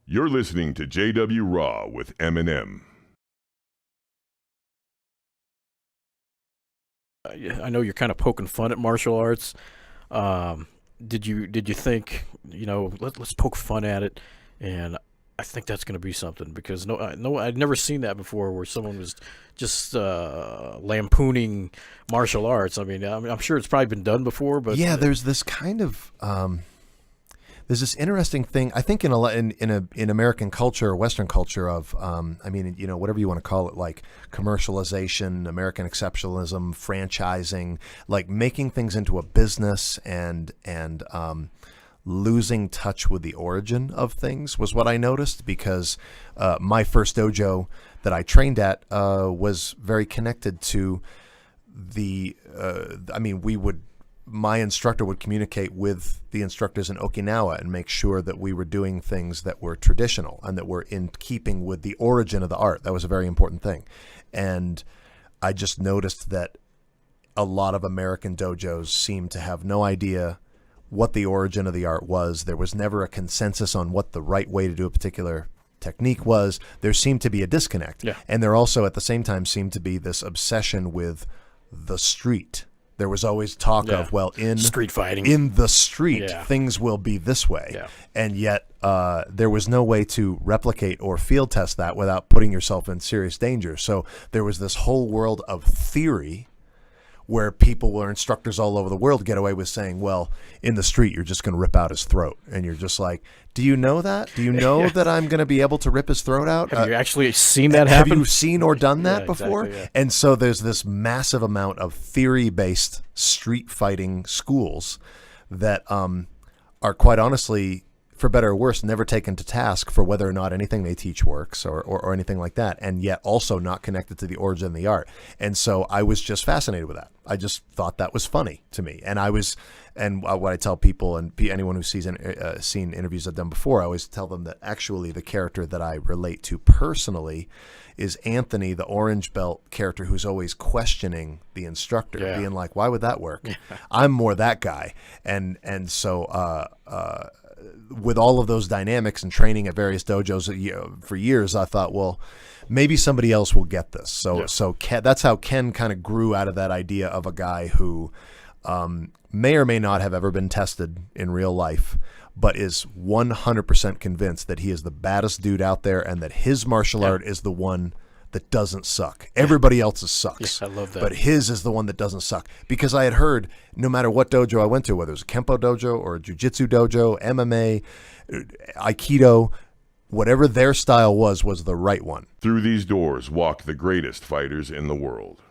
You're listening to JW Raw with Eminem. I know you're kind of poking fun at martial arts. Did you think, let's poke fun at it? And I think that's going to be something because no, I'd never seen that before where someone was just lampooning martial arts. I'm sure it's probably been done before, but yeah, there's this kind of there's this interesting thing I think in American culture or Western culture of whatever you want to call it, like commercialization, American exceptionalism, franchising, like making things into a business and losing touch with the origin of things was what I noticed, because my first dojo that I trained at was very connected to my instructor would communicate with the instructors in Okinawa and make sure that we were doing things that were traditional and that were in keeping with the origin of the art. That was a very important thing. And I just noticed that a lot of American dojos seem to have no idea what the origin of the art was. There was never a consensus on what the right way to do a particular technique was. There seemed to be a disconnect. Yeah. And there also at the same time seemed to be this obsession with the street. There was always talk of, in street fighting, in the street, things will be this way. Yeah. And yet there was no way to replicate or field test that without putting yourself in serious danger. So there was this whole world of theory where people or instructors all over the world get away with saying, well, in the street, you're just going to rip out his throat. And you're just like, do you know that? Do you know that I'm going to be able to rip his throat out? Have you actually seen that happen? Have you seen or done that before? Exactly, yeah. And so there's this massive amount of theory-based street fighting schools that are quite honestly, for better or worse, never taken to task for whether or not anything they teach works or anything like that, and yet also not connected to the origin of the art. And so I was just fascinated with that. I just thought that was funny to me. And what I tell people and anyone who seen interviews I've done before, I always tell them that actually the character that I relate to personally is Anthony, the orange belt character who's always questioning the instructor, being like, why would that work? I'm more that guy. And so with all of those dynamics and training at various dojos for years, I thought, well, maybe somebody else will get this. So Ken, that's how Ken kind of grew out of that idea of a guy who may or may not have ever been tested in real life, but is 100% convinced that he is the baddest dude out there and that his martial art is the one that doesn't suck. Everybody else's sucks. Yeah, I love that. But his is the one that doesn't suck. Because I had heard no matter what dojo I went to, whether it was a Kempo dojo or a Jiu-Jitsu dojo, MMA, Aikido, whatever their style was the right one. Through these doors walk the greatest fighters in the world.